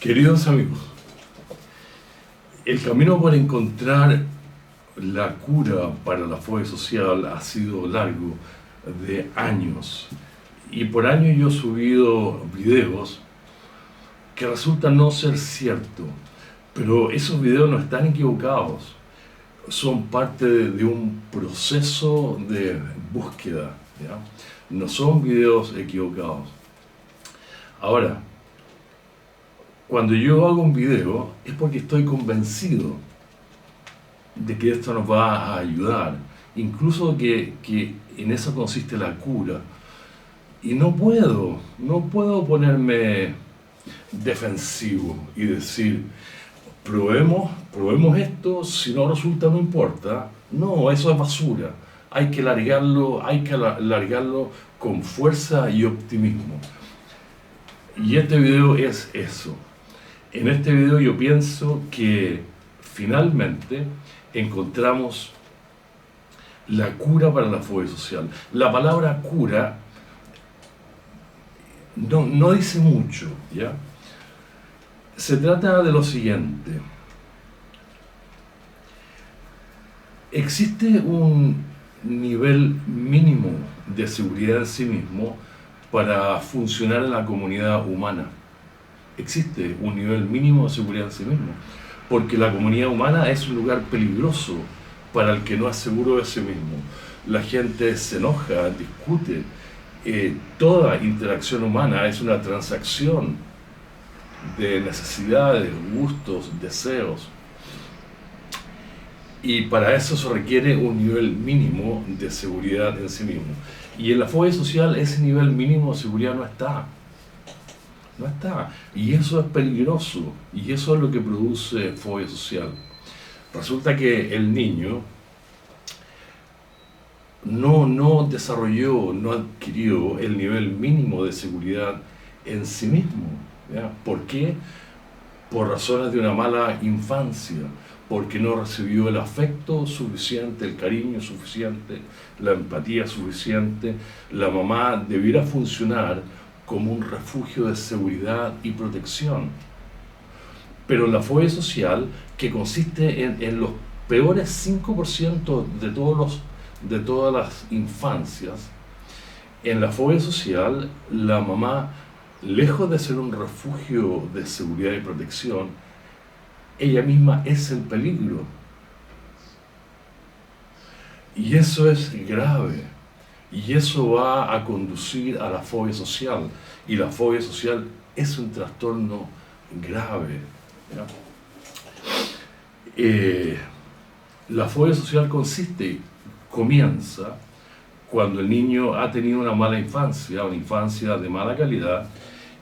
Queridos amigos, el camino para encontrar la cura para la fobia social ha sido largo, de años. Y por años yo he subido videos que resultan no ser ciertos, pero esos videos no están equivocados. Son parte de un proceso de búsqueda, ¿ya? No son videos equivocados. Ahora, cuando yo hago un video es porque estoy convencido de que esto nos va a ayudar, incluso que en eso consiste la cura. Y no puedo ponerme defensivo y decir, probemos esto, si no resulta no importa. No, eso es basura. Hay que largarlo con fuerza y optimismo. Y este video es eso. En este video yo pienso que finalmente encontramos la cura para la fobia social. La palabra cura no dice mucho, ¿ya? Se trata de lo siguiente. Existe un nivel mínimo de seguridad en sí mismo para funcionar en la comunidad humana. Existe un nivel mínimo de seguridad en sí mismo, porque la comunidad humana es un lugar peligroso para el que no es seguro de sí mismo. La gente se enoja, discute. Toda interacción humana es una transacción de necesidades, gustos, deseos. Y para eso se requiere un nivel mínimo de seguridad en sí mismo. Y en la fobia social ese nivel mínimo de seguridad no está. No está. Y eso es peligroso. Y eso es lo que produce fobia social. Resulta que el niño no desarrolló, no adquirió el nivel mínimo de seguridad en sí mismo, ¿ya? ¿Por qué? Por razones de una mala infancia, porque no recibió el afecto suficiente, el cariño suficiente, la empatía suficiente. La mamá debiera funcionar como un refugio de seguridad y protección. Pero la fobia social, que consiste en los peores 5% de todas las infancias, en la fobia social, la mamá, lejos de ser un refugio de seguridad y protección, ella misma es el peligro. Y eso es grave. Y eso va a conducir a la fobia social. Y la fobia social es un trastorno grave, ¿ya? La fobia social comienza cuando el niño ha tenido una mala infancia, una infancia de mala calidad,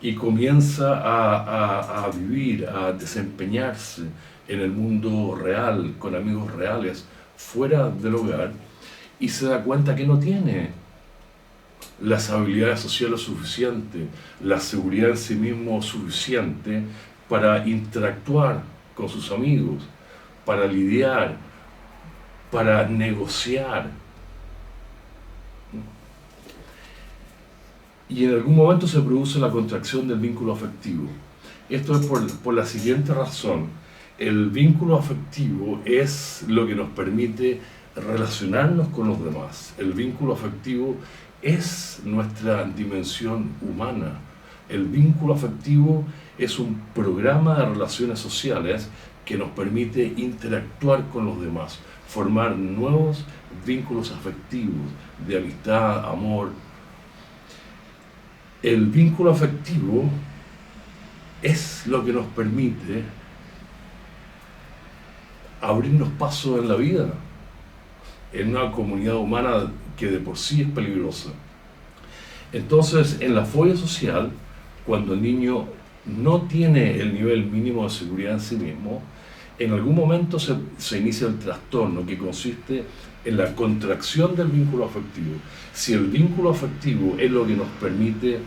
y comienza a vivir, a desempeñarse en el mundo real, con amigos reales, fuera del hogar, y se da cuenta que no tiene las habilidades sociales suficientes, la seguridad en sí mismo suficiente para interactuar con sus amigos, para lidiar, para negociar. Y en algún momento se produce la contracción del vínculo afectivo. Esto es por la siguiente razón. El vínculo afectivo es lo que nos permite relacionarnos con los demás. El vínculo afectivo es nuestra dimensión humana. El vínculo afectivo es un programa de relaciones sociales que nos permite interactuar con los demás, formar nuevos vínculos afectivos de amistad, amor. El vínculo afectivo es lo que nos permite abrirnos paso en la vida, en una comunidad humana que de por sí es peligrosa. Entonces, en la fobia social, cuando el niño no tiene el nivel mínimo de seguridad en sí mismo, en algún momento se inicia el trastorno, que consiste en la contracción del vínculo afectivo. Si el vínculo afectivo es lo que nos permite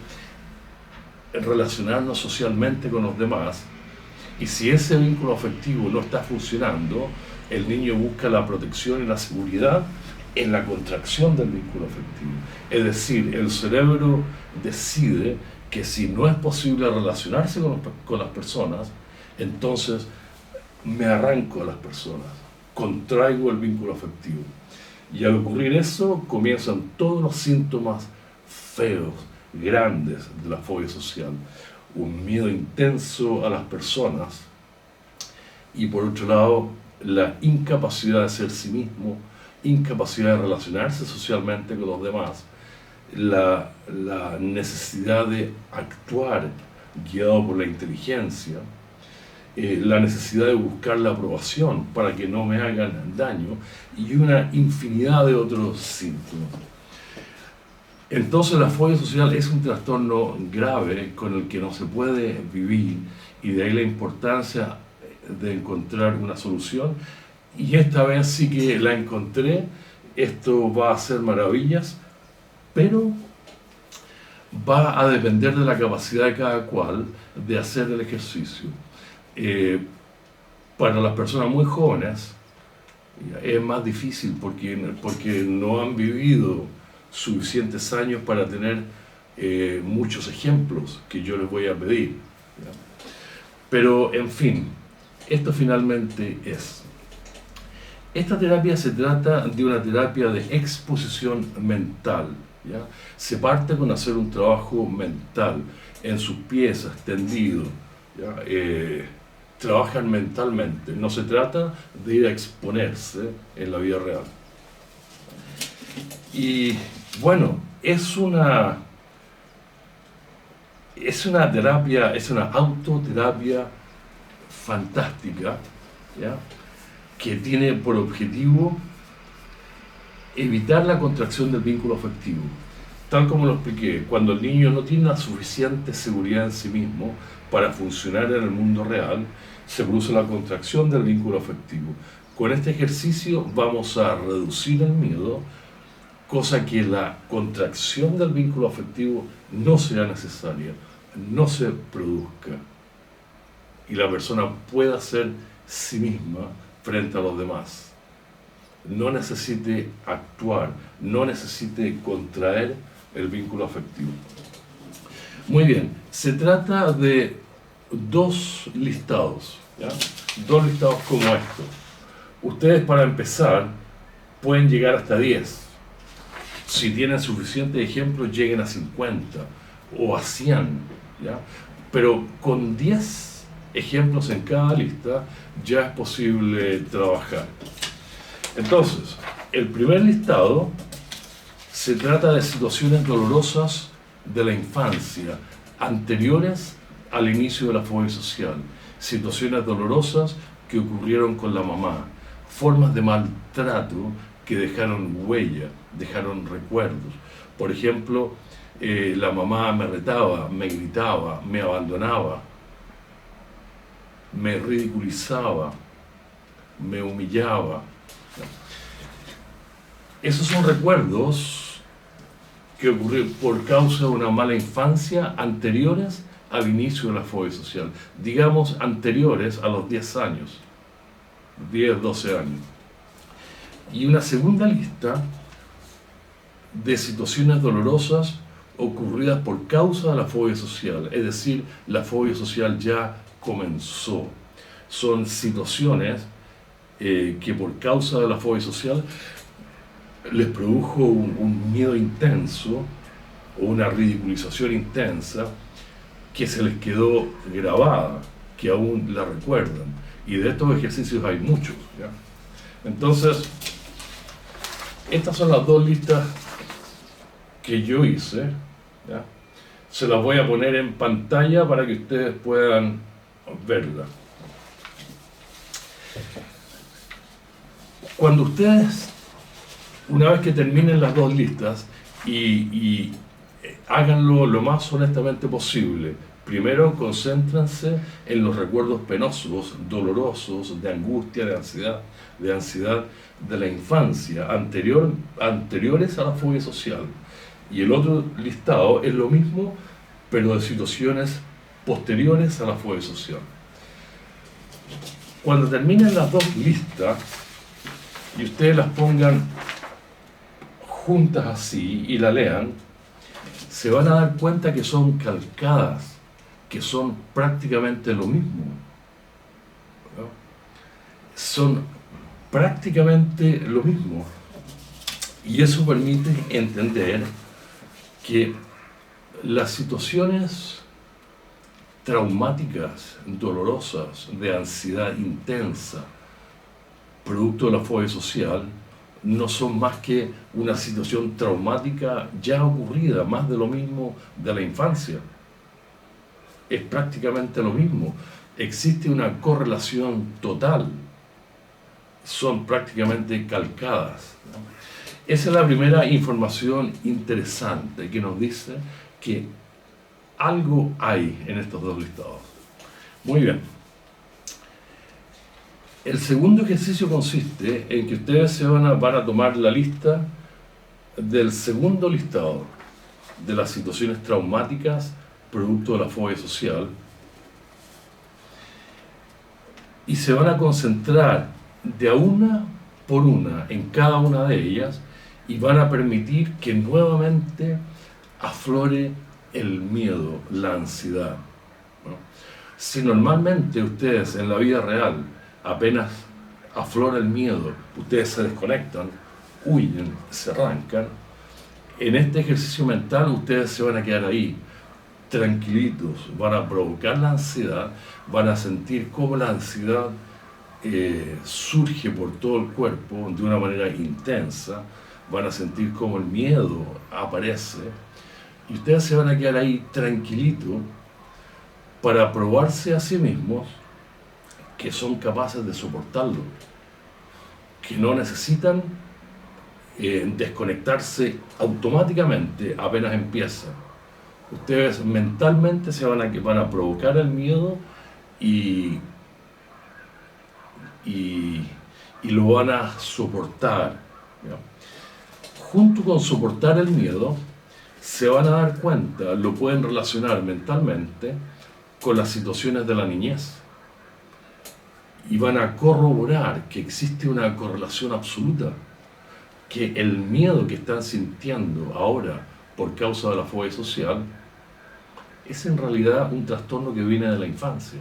relacionarnos socialmente con los demás, y si ese vínculo afectivo no está funcionando, el niño busca la protección y la seguridad en la contracción del vínculo afectivo. Es decir, el cerebro decide que si no es posible relacionarse con las personas, entonces me arranco a las personas, contraigo el vínculo afectivo. Y al ocurrir eso, comienzan todos los síntomas feos, grandes de la fobia social. Un miedo intenso a las personas y, por otro lado, la incapacidad de ser sí mismo, incapacidad de relacionarse socialmente con los demás, la necesidad de actuar guiado por la inteligencia, la necesidad de buscar la aprobación para que no me hagan daño y una infinidad de otros síntomas. Entonces la fobia social es un trastorno grave con el que no se puede vivir, y de ahí la importancia de encontrar una solución, y esta vez sí que la encontré. Esto va a hacer maravillas, pero va a depender de la capacidad de cada cual de hacer el ejercicio. Para las personas muy jóvenes es más difícil porque no han vivido suficientes años para tener muchos ejemplos que yo les voy a pedir, ¿ya? Pero en fin, esto finalmente es. Esta terapia se trata de una terapia de exposición mental, ¿ya? Se parte con hacer un trabajo mental en sus piezas, tendido, ¿ya? Trabajan mentalmente, no se trata de ir a exponerse en la vida real. Y bueno, es una terapia, es una autoterapia fantástica, ¿ya? Que tiene por objetivo evitar la contracción del vínculo afectivo. Tal como lo expliqué, cuando el niño no tiene la suficiente seguridad en sí mismo para funcionar en el mundo real, se produce la contracción del vínculo afectivo. Con este ejercicio vamos a reducir el miedo, cosa que la contracción del vínculo afectivo no sea necesaria, no se produzca, y la persona pueda ser sí misma frente a los demás. No necesite actuar, no necesite contraer el vínculo afectivo. Muy bien, se trata de dos listados, ¿ya? Dos listados como estos. Ustedes, para empezar, pueden llegar hasta 10. Si tienen suficientes ejemplos, lleguen a 50 o a 100, ¿ya? Pero con 10 ejemplos en cada lista ya es posible trabajar. Entonces, el primer listado se trata de situaciones dolorosas de la infancia, anteriores al inicio de la fobia social. Situaciones dolorosas que ocurrieron con la mamá, formas de maltrato que dejaron huella, dejaron recuerdos. Por ejemplo, la mamá me retaba, me gritaba, me abandonaba, me ridiculizaba, me humillaba. Esos son recuerdos que ocurrieron por causa de una mala infancia, anteriores al inicio de la fobia social. Digamos, anteriores a los 10 años, 10, 12 años. Y una segunda lista de situaciones dolorosas ocurridas por causa de la fobia social, es decir, la fobia social ya comenzó. Son situaciones que por causa de la fobia social les produjo un miedo intenso o una ridiculización intensa que se les quedó grabada, que aún la recuerdan. Y de estos ejercicios hay muchos, ¿ya? Entonces, estas son las dos listas que yo hice, ¿ya? Se las voy a poner en pantalla para que ustedes puedan verlas. Cuando ustedes, una vez que terminen las dos listas, y háganlo lo más honestamente posible, primero concéntrense en los recuerdos penosos, dolorosos, de angustia, de ansiedad de la infancia, anteriores a la fobia social. Y el otro listado es lo mismo, pero de situaciones posteriores a la fobia social. Cuando terminen las dos listas y ustedes las pongan juntas así y la lean, se van a dar cuenta que son calcadas, que son prácticamente lo mismo, ¿no? Son prácticamente lo mismo. Y eso permite entender que las situaciones traumáticas, dolorosas, de ansiedad intensa, producto de la fobia social, no son más que una situación traumática ya ocurrida, más de lo mismo de la infancia. Es prácticamente lo mismo. Existe una correlación total. Son prácticamente calcadas, ¿no? Esa es la primera información interesante que nos dice que algo hay en estos dos listados. Muy bien. El segundo ejercicio consiste en que ustedes van a tomar la lista del segundo listado de las situaciones traumáticas producto de la fobia social y se van a concentrar de a una por una en cada una de ellas y van a permitir que nuevamente aflore el miedo, la ansiedad, ¿no? Si normalmente ustedes en la vida real apenas aflora el miedo, ustedes se desconectan, huyen, se arrancan, en este ejercicio mental ustedes se van a quedar ahí, tranquilitos, van a provocar la ansiedad, van a sentir cómo la ansiedad surge por todo el cuerpo de una manera intensa, van a sentir cómo el miedo aparece, y ustedes se van a quedar ahí tranquilitos para probarse a sí mismos que son capaces de soportarlo, que no necesitan desconectarse automáticamente apenas empieza. Ustedes mentalmente van a provocar el miedo y lo van a soportar, ¿ya? Junto con soportar el miedo, se van a dar cuenta, lo pueden relacionar mentalmente con las situaciones de la niñez y van a corroborar que existe una correlación absoluta, que el miedo que están sintiendo ahora por causa de la fobia social es en realidad un trastorno que viene de la infancia.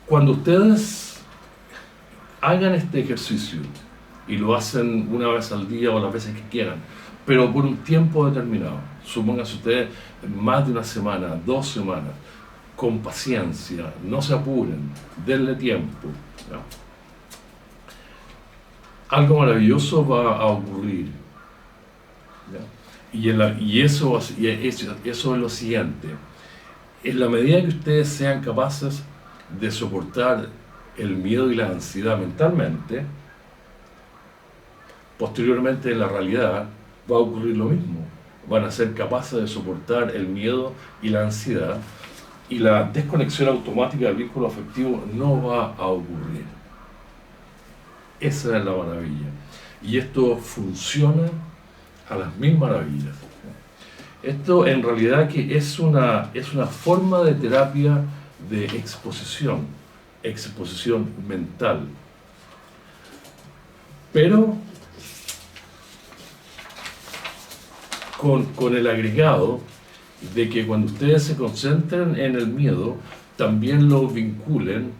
Cuando ustedes hagan este ejercicio y lo hacen una vez al día o las veces que quieran, pero por un tiempo determinado, supónganse ustedes más de una semana, 2 semanas, con paciencia, no se apuren, denle tiempo, ¿no? Algo maravilloso va a ocurrir, ¿ya? Y eso es lo siguiente: en la medida que ustedes sean capaces de soportar el miedo y la ansiedad mentalmente, posteriormente en la realidad va a ocurrir lo mismo. Van a ser capaces de soportar el miedo y la ansiedad, y la desconexión automática del vínculo afectivo no va a ocurrir. Esa es la maravilla. Y esto funciona a las mil maravillas. Esto en realidad que es una forma de terapia de exposición mental. Pero con el agregado de que cuando ustedes se concentren en el miedo, también lo vinculen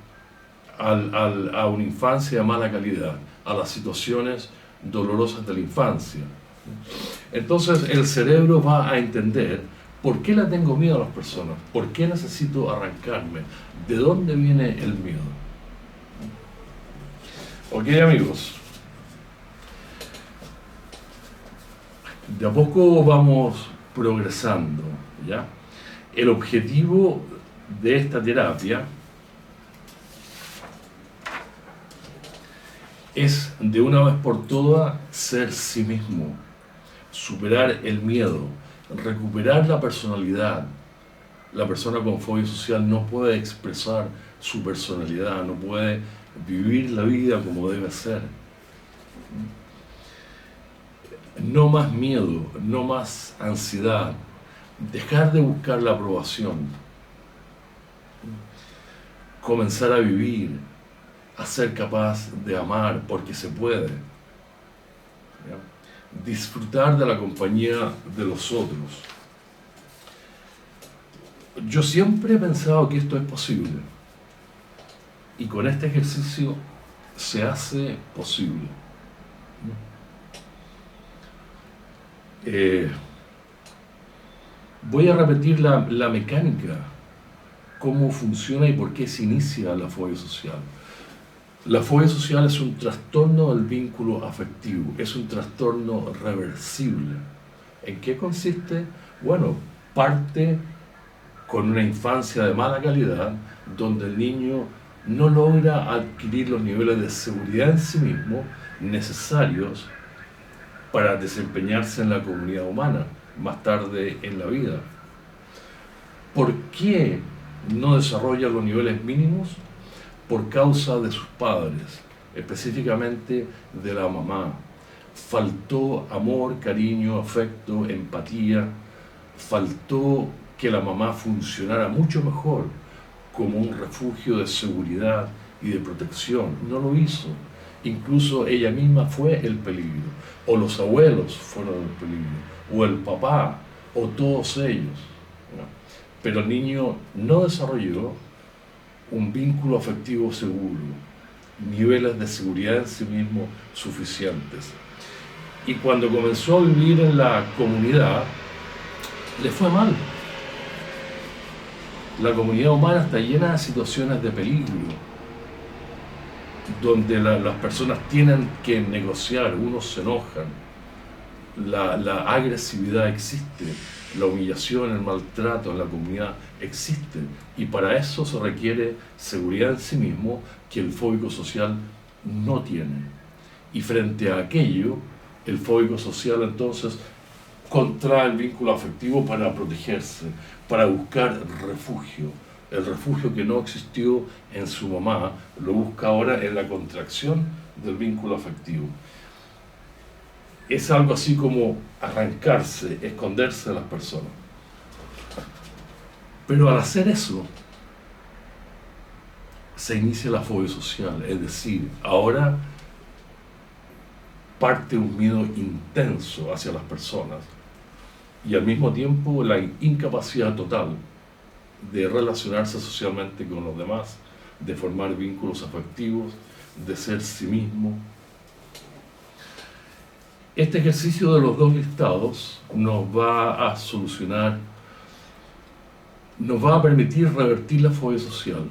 a una infancia de mala calidad, a las situaciones dolorosas de la infancia. Entonces el cerebro va a entender por qué le tengo miedo a las personas, por qué necesito arrancarme, de dónde viene el miedo. Ok, amigos, de a poco vamos progresando, ¿ya? El objetivo de esta terapia es de una vez por todas ser sí mismo, superar el miedo, recuperar la personalidad. La persona con fobia social no puede expresar su personalidad, no puede vivir la vida como debe ser. No más miedo, no más ansiedad, dejar de buscar la aprobación, comenzar a vivir, a ser capaz de amar porque se puede, ¿ya? disfrutar de la compañía de los otros. Yo siempre he pensado que esto es posible, y con este ejercicio se hace posible. Voy a repetir la mecánica, cómo funciona y por qué se inicia la fobia social. La fobia social es un trastorno del vínculo afectivo, es un trastorno reversible. ¿En qué consiste? Bueno, parte con una infancia de mala calidad, donde el niño no logra adquirir los niveles de seguridad en sí mismo necesarios para desempeñarse en la comunidad humana más tarde en la vida. ¿Por qué no desarrolla los niveles mínimos? Por causa de sus padres, específicamente de la mamá. Faltó amor, cariño, afecto, empatía. Faltó que la mamá funcionara mucho mejor como un refugio de seguridad y de protección. No lo hizo. Incluso ella misma fue el peligro, o los abuelos fueron el peligro, o el papá, o todos ellos. Pero el niño no desarrolló un vínculo afectivo seguro, niveles de seguridad en sí mismo suficientes. Y cuando comenzó a vivir en la comunidad, le fue mal. La comunidad humana está llena de situaciones de peligro, donde las personas tienen que negociar, unos se enojan, la agresividad existe, la humillación, el maltrato en la comunidad existe, y para eso se requiere seguridad en sí mismo que el fóbico social no tiene. Y frente a aquello, el fóbico social entonces contrae el vínculo afectivo para protegerse, para buscar refugio. El refugio que no existió en su mamá lo busca ahora en la contracción del vínculo afectivo. Es algo así como arrancarse, esconderse de las personas. Pero al hacer eso, se inicia la fobia social, es decir, ahora parte un miedo intenso hacia las personas y al mismo tiempo la incapacidad total de relacionarse socialmente con los demás, de formar vínculos afectivos, de ser sí mismo. Este ejercicio de los dos listados nos va a solucionar, nos va a permitir revertir la fobia social,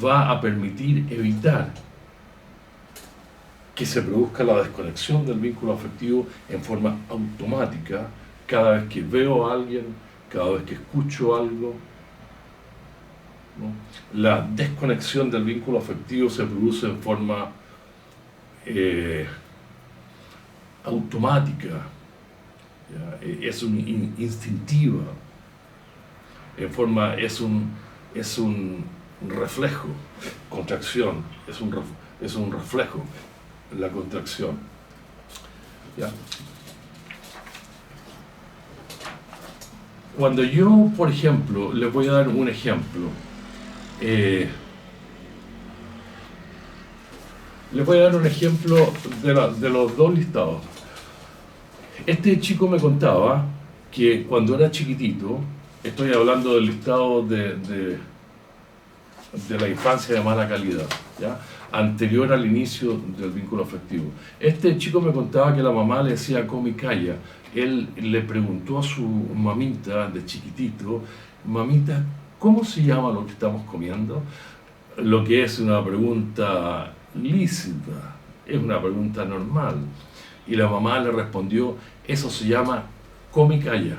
va a permitir evitar que se produzca la desconexión del vínculo afectivo en forma automática cada vez que veo a alguien, cada vez que escucho algo, ¿no? La desconexión del vínculo afectivo se produce en forma automática, ¿ya? Es instintiva, es un reflejo, contracción, es un reflejo, la contracción, ¿ya? Cuando yo, por ejemplo, les voy a dar un ejemplo, les voy a dar un ejemplo de los dos listados. Este chico me contaba que cuando era chiquitito, estoy hablando del listado de la infancia de mala calidad, ¿ya? Anterior al inicio del vínculo afectivo. Este chico me contaba que la mamá le decía come y calla. Él le preguntó a su mamita de chiquitito, mamita, ¿cómo se llama lo que estamos comiendo? Lo que es una pregunta lícita, es una pregunta normal. Y la mamá le respondió, eso se llama come y calla.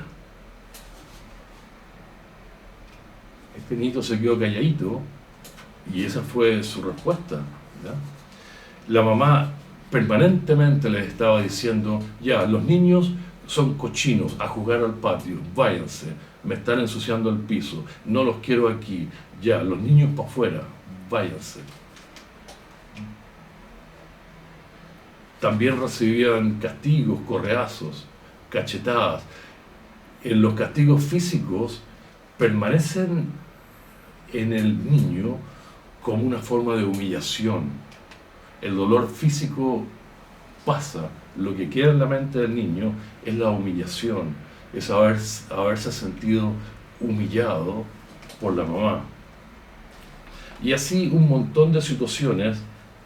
Este niño se quedó calladito y esa fue su respuesta, ¿ya? La mamá permanentemente les estaba diciendo, ya, los niños son cochinos, a jugar al patio, váyanse, me están ensuciando el piso, no los quiero aquí, ya, los niños para afuera, váyanse. También recibían castigos, correazos, cachetadas. En los castigos físicos permanecen en el niño como una forma de humillación. El dolor físico pasa, lo que queda en la mente del niño es la humillación, es haberse sentido humillado por la mamá. Y así un montón de situaciones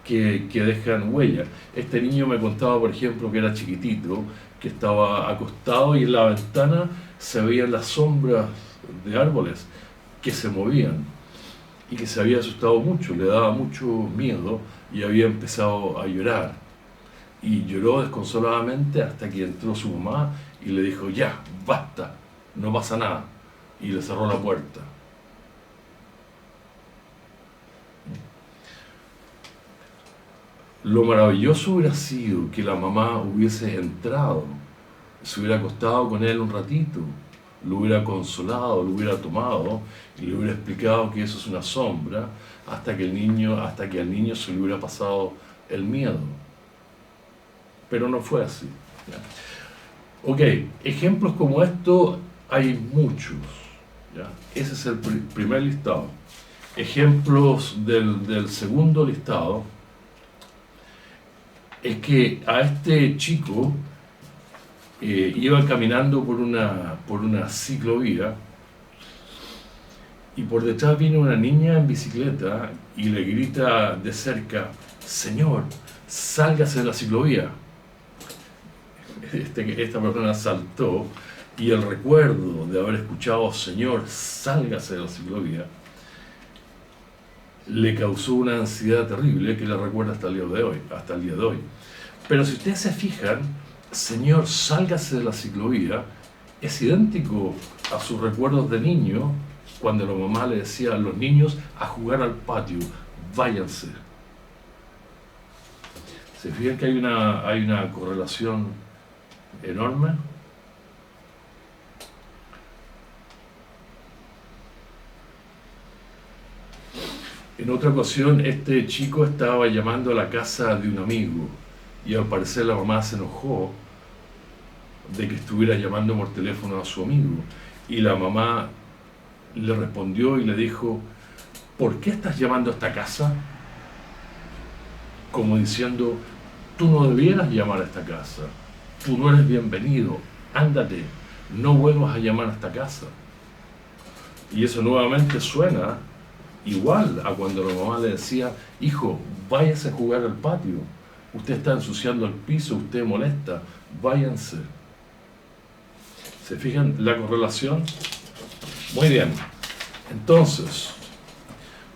que dejan huella. Este niño me contaba, por ejemplo, que era chiquitito, que estaba acostado y en la ventana se veían las sombras de árboles que se movían y que se había asustado mucho, le daba mucho miedo y había empezado a llorar. Y lloró desconsoladamente hasta que entró su mamá y le dijo: ya, basta, no pasa nada. Y le cerró la puerta. Lo maravilloso hubiera sido que la mamá hubiese entrado, se hubiera acostado con él un ratito, lo hubiera consolado, lo hubiera tomado y le hubiera explicado que eso es una sombra hasta que al niño se le hubiera pasado el miedo. Pero no fue así. ¿Ya? Ok, ejemplos como esto hay muchos. ¿Ya? Ese es el primer listado. Ejemplos del segundo listado es que a este chico iba caminando por una ciclovía y por detrás viene una niña en bicicleta y le grita de cerca: señor, sálgase de la ciclovía. Esta persona saltó y el recuerdo de haber escuchado: señor, sálgase de la ciclovía, le causó una ansiedad terrible que le recuerda hasta el día de hoy. Pero si ustedes se fijan, señor, sálgase de la ciclovía, es idéntico a sus recuerdos de niño, cuando la mamá le decía a los niños a jugar al patio: váyanse. ¿Se fijan que hay una correlación enorme? En otra ocasión, este chico estaba llamando a la casa de un amigo y al parecer la mamá se enojó de que estuviera llamando por teléfono a su amigo, y la mamá le respondió y le dijo: ¿por qué estás llamando a esta casa? Como diciendo: tú no debieras llamar a esta casa, tú no eres bienvenido, ándate, no vuelvas a llamar a esta casa. Y eso nuevamente suena igual a cuando la mamá le decía: hijo, váyase a jugar al patio, usted está ensuciando el piso, usted molesta, váyanse. ¿Se fijan la correlación? Muy bien, entonces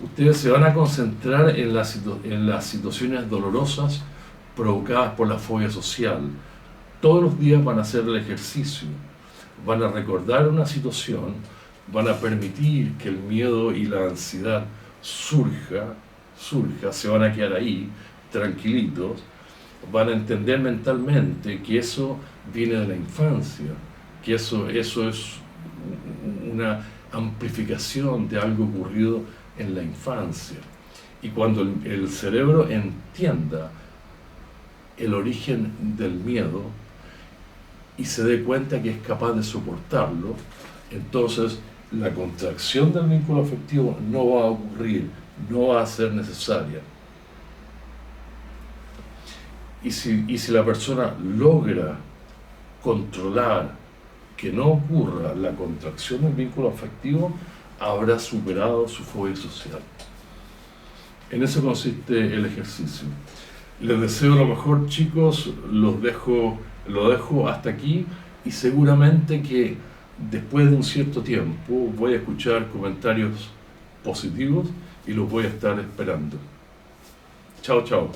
ustedes se van a concentrar en las situaciones dolorosas provocadas por la fobia social. Todos los días van a hacer el ejercicio, van a recordar una situación, van a permitir que el miedo y la ansiedad surja, se van a quedar ahí, tranquilitos, van a entender mentalmente que eso viene de la infancia, que eso es una amplificación de algo ocurrido en la infancia. Y cuando el cerebro entienda el origen del miedo y se dé cuenta que es capaz de soportarlo, entonces la contracción del vínculo afectivo no va a ocurrir, no va a ser necesaria. Y si la persona logra controlar que no ocurra la contracción del vínculo afectivo, habrá superado su fobia social. En eso consiste el ejercicio. Les deseo lo mejor, chicos, lo dejo hasta aquí, y seguramente que después de un cierto tiempo voy a escuchar comentarios positivos y los voy a estar esperando. Chao, chao.